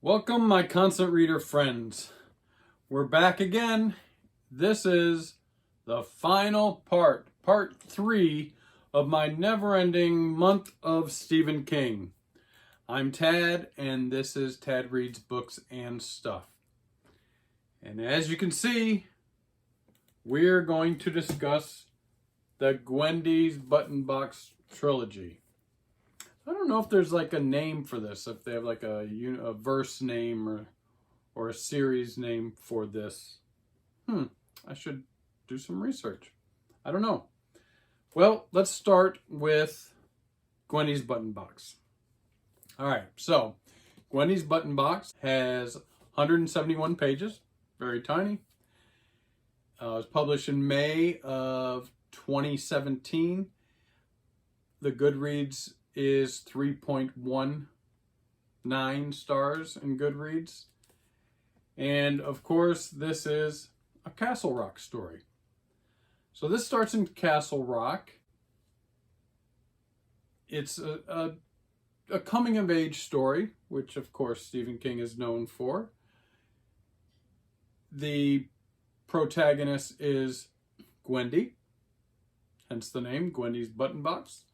Welcome, my constant reader friends. We're back again. This is the final part 3 of my never-ending month of Stephen King. I'm Tad, and this is Tad Reads Books and Stuff. And as you can see, we're going to discuss the Gwendy's Button Box trilogy. I don't know if there's like a name for this, if they have like a verse name or a series name for this. I should do some research. I don't know. Well, let's start with Gwendy's Button Box. All right, so Gwendy's Button Box has 171 pages, very tiny. It was published in May of 2017. The Goodreads is 3.19 stars in Goodreads. And of course, this is a Castle Rock story. So this starts in Castle Rock. It's a coming of age story, which of course Stephen King is known for. The protagonist is Gwendy, hence the name, Gwendy's Button Box.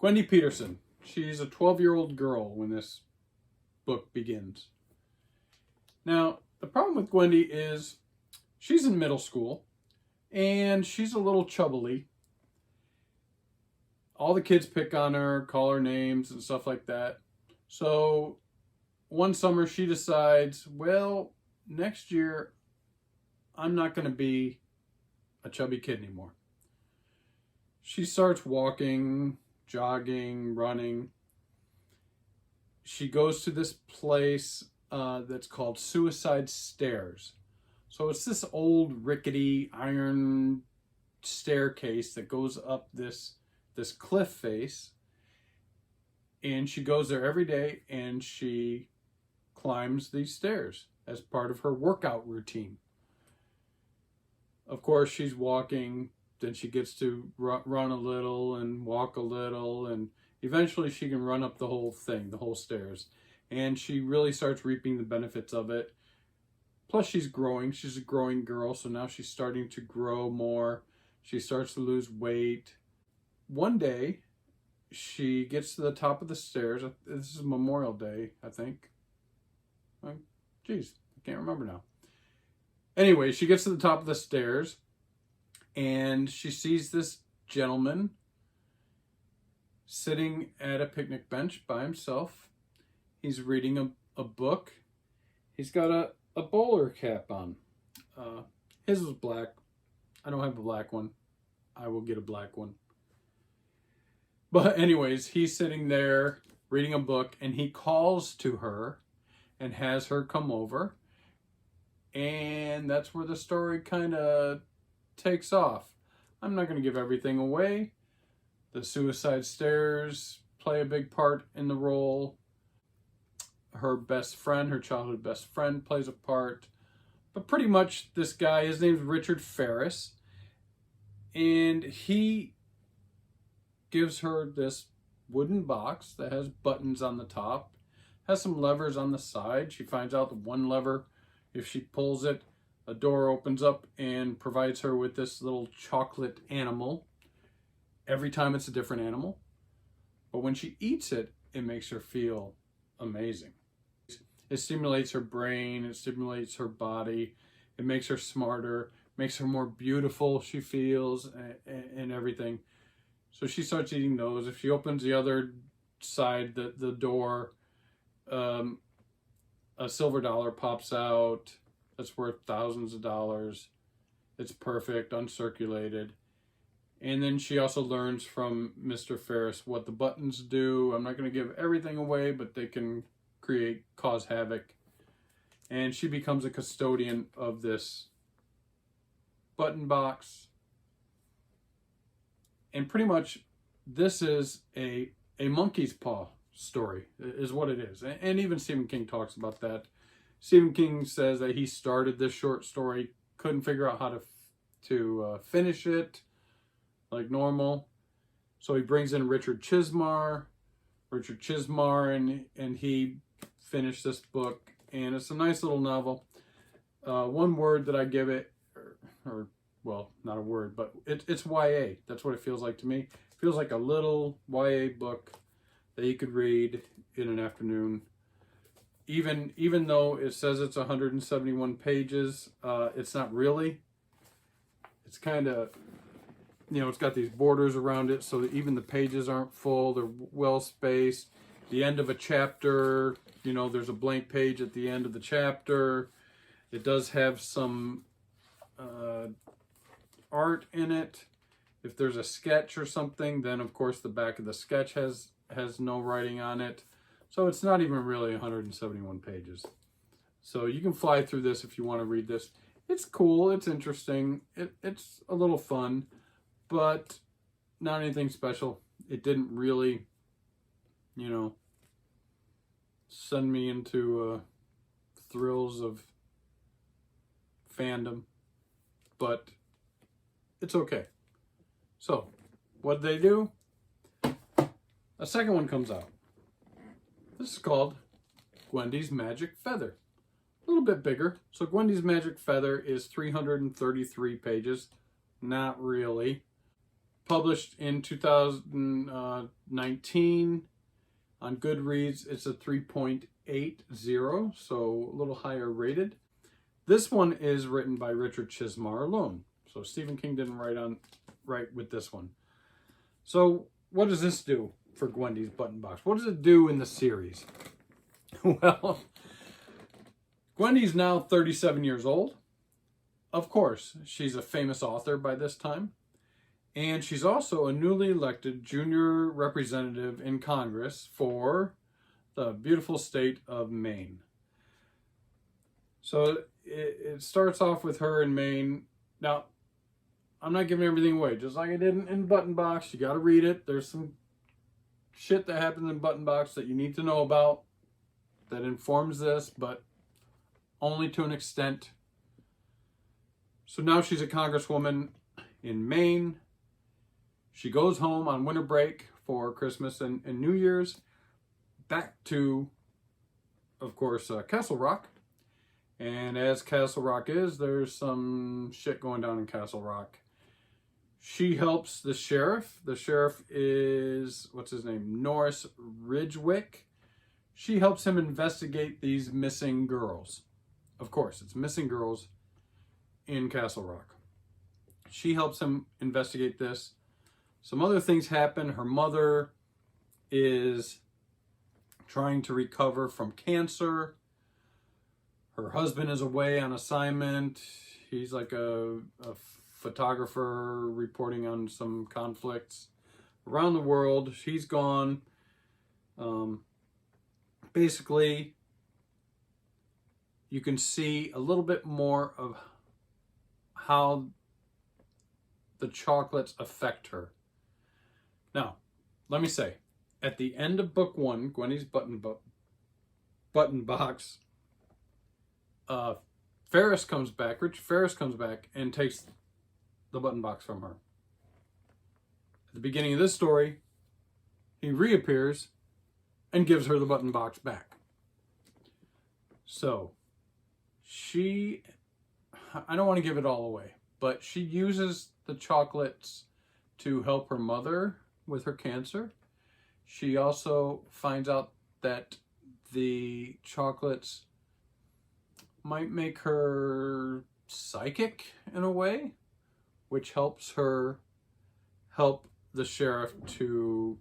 Gwendy Peterson. She's a 12-year-old girl when this book begins. Now, the problem with Gwendy is she's in middle school and she's a little chubbly. All the kids pick on her, call her names and stuff like that. So one summer she decides, well, next year I'm not going to be a chubby kid anymore. She starts walking, jogging, running. She goes to this place that's called Suicide Stairs. So it's this old rickety iron staircase that goes up this cliff face. And she goes there every day and she climbs these stairs as part of her workout routine. Of course, she's walking. Then she gets to run a little and walk a little, and eventually she can run up the whole thing, the whole stairs. And she really starts reaping the benefits of it. Plus she's growing. She's a growing girl, so now she's starting to grow more. She starts to lose weight. One day, she gets to the top of the stairs. This is Memorial Day, I think. Geez, I can't remember now. Anyway, she gets to the top of the stairs, and she sees this gentleman sitting at a picnic bench by himself. He's reading a book. He's got a bowler cap on. His was black. I don't have a black one. I will get a black one. But anyways, he's sitting there reading a book, and he calls to her and has her come over. And that's where the story kind of takes off. I'm not going to give everything away. The Suicide Stairs play a big part in the role. Her best friend, her childhood best friend, plays a part. But pretty much this guy, his name's Richard Ferris, and he gives her this wooden box that has buttons on the top, has some levers on the side. She finds out that one lever, if she pulls it, a door opens up and provides her with this little chocolate animal. Every time it's a different animal. But when she eats it, it makes her feel amazing. It stimulates her brain, it stimulates her body, it makes her smarter, makes her more beautiful, she feels, and everything. So she starts eating those. If she opens the other side, the door, a silver dollar pops out. That's worth thousands of dollars. It's perfect, uncirculated. And then she also learns from Mr. Ferris what the buttons do. I'm not going to give everything away, but they can cause havoc. And she becomes a custodian of this button box. And pretty much this is a monkey's paw story, is what it is. And even Stephen King talks about that. Stephen King says that he started this short story, couldn't figure out how to finish it like normal. So he brings in Richard Chismar, and he finished this book, and it's a nice little novel. One word that I give it, or well, not a word, but it's YA. That's what it feels like to me. It feels like a little YA book that you could read in an afternoon. Even though it says it's 171 pages, it's not really. It's kind of, it's got these borders around it, so that even the pages aren't full. They're well spaced. The end of a chapter, there's a blank page at the end of the chapter. It does have some art in it. If there's a sketch or something, then of course the back of the sketch has no writing on it. So it's not even really 171 pages. So you can fly through this if you want to read this. It's cool. It's interesting. It's a little fun, but not anything special. It didn't really, send me into thrills of fandom, but it's okay. So, what did they do? A second one comes out. This is called Gwendy's Magic Feather. A little bit bigger. So Gwendy's Magic Feather is 333 pages. Not really. Published in 2019. On Goodreads, it's a 3.80, so a little higher rated. This one is written by Richard Chizmar alone. So Stephen King didn't write with this one. So what does this do for Gwendy's Button Box? What does it do in the series? Well, Gwendy's now 37 years old. Of course, she's a famous author by this time. And she's also a newly elected junior representative in Congress for the beautiful state of Maine. So it starts off with her in Maine. Now, I'm not giving everything away. Just like I did in Button Box, you got to read it. There's some shit that happens in Button Box that you need to know about that informs this, but only to an extent. So now she's a congresswoman in Maine. She goes home on winter break for Christmas and New Year's, back to, of course, Castle Rock. And as Castle Rock is, there's some shit going down in Castle Rock. She helps the sheriff. The sheriff is, what's his name? Norris Ridgewick. She helps him investigate these missing girls. Of course, it's missing girls in Castle Rock. She helps him investigate this. Some other things happen. Her mother is trying to recover from cancer. Her husband is away on assignment. He's like a photographer reporting on some conflicts around the world. She's gone. Basically, you can see a little bit more of how the chocolates affect her. Now, let me say, at the end of book 1, Gwendy's Button Box, Ferris comes back, Richard Ferris comes back and takes the button box from her. At the beginning of this story, he reappears and gives her the button box back. So, I don't want to give it all away, but she uses the chocolates to help her mother with her cancer. She also finds out that the chocolates might make her psychic in a way, which helps her help the sheriff to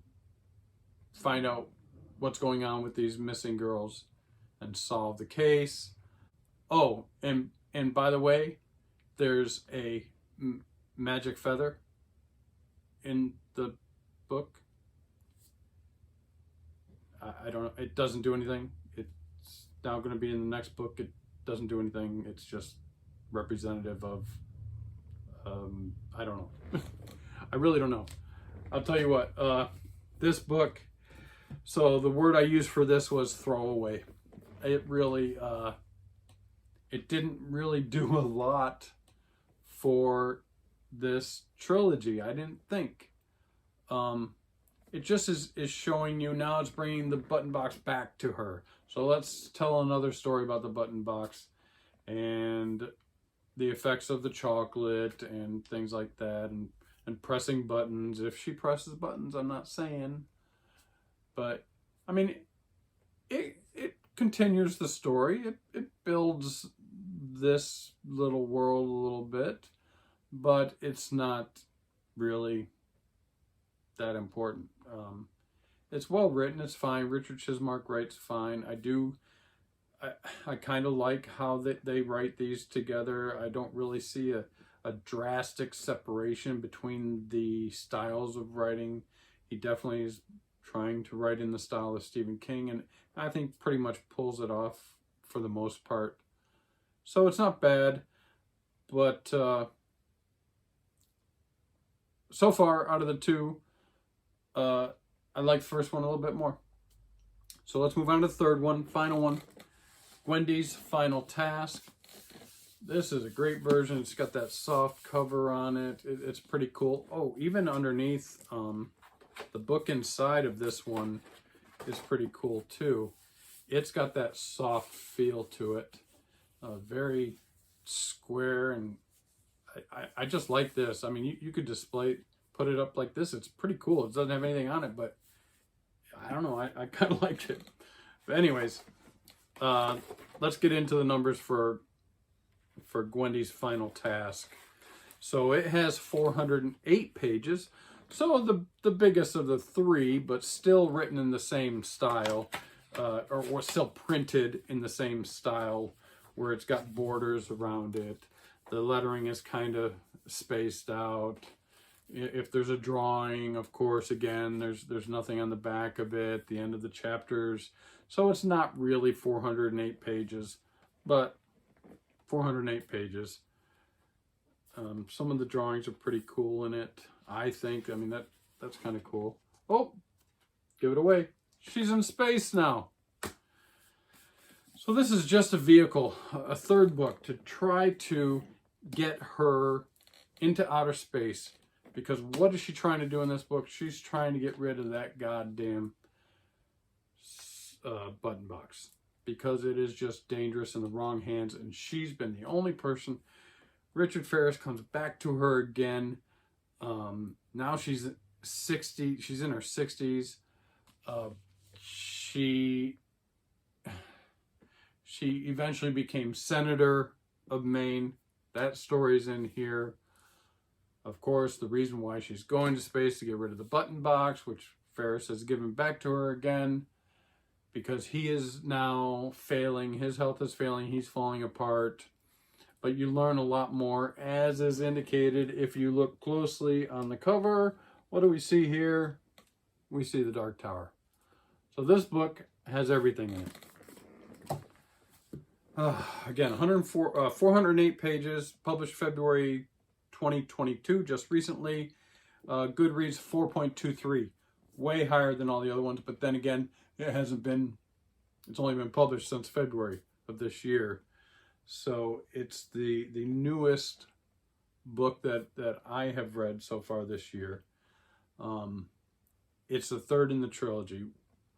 find out what's going on with these missing girls and solve the case. Oh, and by the way, there's a magic feather in the book. I don't know. It doesn't do anything. It's now going to be in the next book. It doesn't do anything. It's just representative of, I don't know. I really don't know. I'll tell you what, this book, so the word I used for this was throwaway. It really, it didn't really do a lot for this trilogy, I didn't think. it just is showing you now it's bringing the button box back to her. So let's tell another story about the button box and the effects of the chocolate and things like that, and pressing buttons. If she presses buttons, I'm not saying, but I mean, it continues the story. It builds this little world a little bit, but it's not really that important. It's well written. It's fine. Richard Chismark writes fine. I kind of like how they write these together. I don't really see a drastic separation between the styles of writing. He definitely is trying to write in the style of Stephen King, and I think pretty much pulls it off for the most part. So it's not bad, but so far out of the two, I like the first one a little bit more. So let's move on to the third one, final one. Gwendy's Final Task. This is a great version. It's got that soft cover on it. It's pretty cool. Oh, even underneath, the book inside of this one is pretty cool too. It's got that soft feel to it. Very square, and I just like this. I mean, you could put it up like this. It's pretty cool. It doesn't have anything on it, but I don't know. I kind of liked it. But anyways, let's get into the numbers for Gwendy's Final Task. So it has 408 pages. So the biggest of the three, but still written in the same style, or still printed in the same style, where it's got borders around it. The lettering is kind of spaced out. If there's a drawing, of course, again, there's nothing on the back of it, the end of the chapters. So it's not really 408 pages, but 408 pages. Some of the drawings are pretty cool in it, I think. I mean, that's kind of cool. Oh, give it away. She's in space now. So this is just a vehicle, a third book, to try to get her into outer space. Because what is she trying to do in this book? She's trying to get rid of that goddamn button box. Because it is just dangerous in the wrong hands. And she's been the only person. Richard Ferris comes back to her again. Now she's 60. She's in her 60s. She eventually became Senator of Maine. That story's in here. Of course, the reason why she's going to space to get rid of the button box, which Ferris has given back to her again, because he is now failing. His health is failing. He's falling apart. But you learn a lot more, as is indicated if you look closely on the cover. What do we see here? We see the Dark Tower. So this book has everything in it. Again, 408 pages, published February 2022, just recently. Goodreads 4.23, way higher than all the other ones, but then again, it's only been published since February of this year. So it's the newest book that I have read so far this year. It's the third in the trilogy.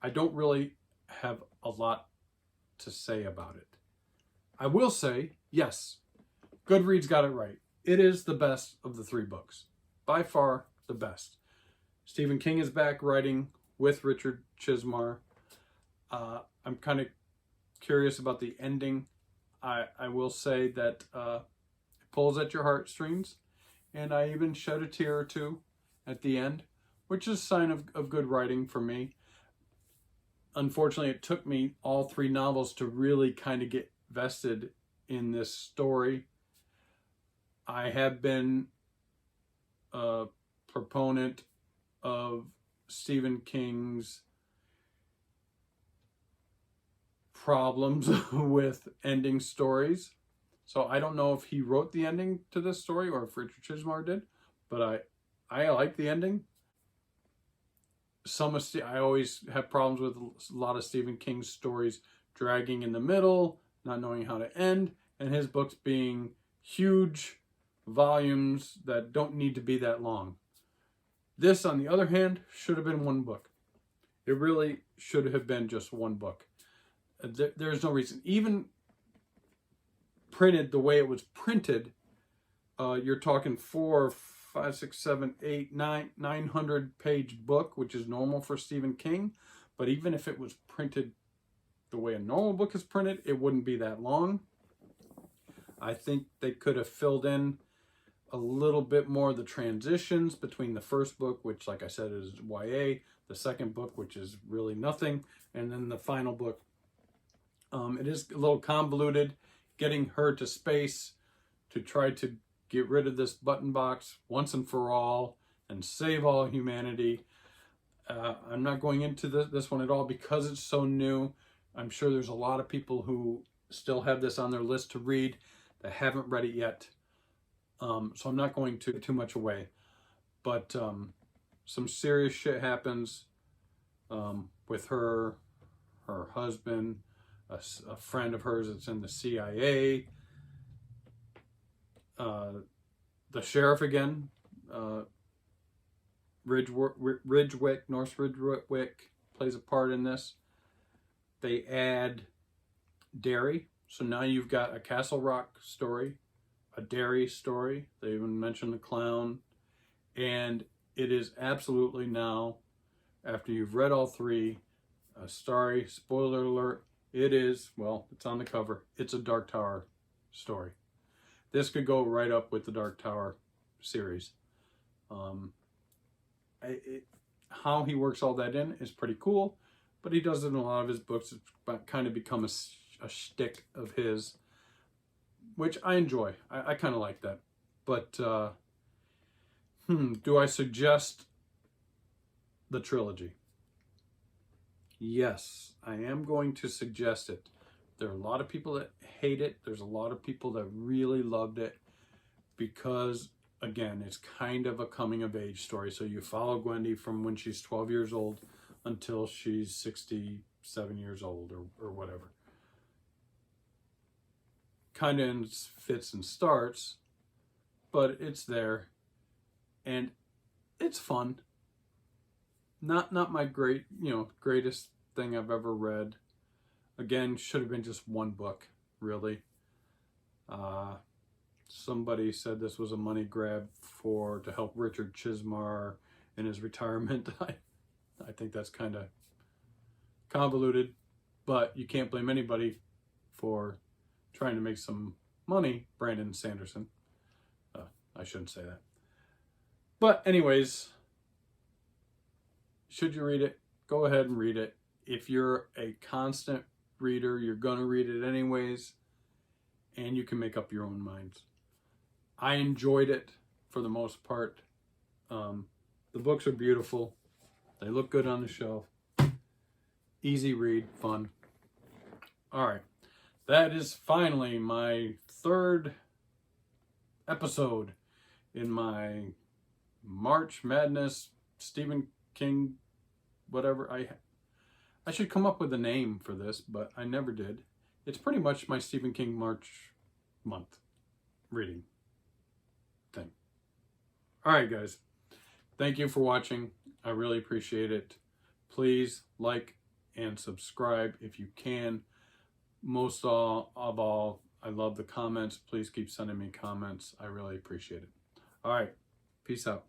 I don't really have a lot to say about it. I will say, yes, Goodreads got it right. It is the best of the three books. By far the best. Stephen King is back writing with Richard Chismar. I'm kind of curious about the ending. I will say that it pulls at your heartstrings. And I even shed a tear or two at the end, which is a sign of good writing for me. Unfortunately, it took me all three novels to really kind of get vested in this story. I have been a proponent of Stephen King's problems with ending stories. So I don't know if he wrote the ending to this story or if Richard Chismar did, but I like the ending. I always have problems with a lot of Stephen King's stories dragging in the middle, not knowing how to end, and his books being huge volumes that don't need to be that long. This, on the other hand, should have been one book. It really should have been just one book. There's no reason. Even printed the way it was printed, you're talking 4, 5, 6, 7, 8, 900-page book, which is normal for Stephen King. But even if it was printed the way a normal book is printed, it wouldn't be that long. I think they could have filled in a little bit more of the transitions between the first book, which, like I said, is YA, the second book, which is really nothing, and then the final book. It is a little convoluted, getting her to space to try to get rid of this button box once and for all and save all humanity. I'm not going into this one at all because it's so new. I'm sure there's a lot of people who still have this on their list to read that haven't read it yet. So I'm not going to give too much away. But some serious shit happens with her husband, a friend of hers that's in the CIA, the sheriff again, Ridgewick, North Ridgewick plays a part in this. They add Derry, so now you've got a Castle Rock story, a Derry story. They even mention the clown, and it is absolutely now, after you've read all three, sorry, spoiler alert, it is, well, it's on the cover, it's a Dark Tower story. This could go right up with the Dark Tower series. How he works all that in is pretty cool, but he does it in a lot of his books. It's kind of become a shtick of his, which I enjoy. I kind of like that. But do I suggest the trilogy? Yes, I am going to suggest it. There are a lot of people that hate it. There's a lot of people that really loved it because, again, it's kind of a coming of age story. So you follow Gwendy from when she's 12 years old until she's 67 years old or whatever. Kind of in fits and starts, but it's there and it's fun. Not my greatest thing I've ever read. Again, should have been just one book, really. Somebody said this was a money grab to help Richard Chismar in his retirement. I think that's kind of convoluted, but you can't blame anybody for trying to make some money. Brandon Sanderson. I shouldn't say that. But anyways, should you read it? Go ahead and read it. If you're a constant reader, you're going to read it anyways, and you can make up your own minds. I enjoyed it for the most part. The books are beautiful. They look good on the shelf. Easy read, fun. All right. That is finally my third episode in my March Madness Stephen King whatever. I should come up with a name for this, but I never did. It's pretty much my Stephen King March month reading thing. All right, guys. Thank you for watching. I really appreciate it. Please like and subscribe if you can. Most of all, I love the comments. Please keep sending me comments. I really appreciate it. All right. Peace out.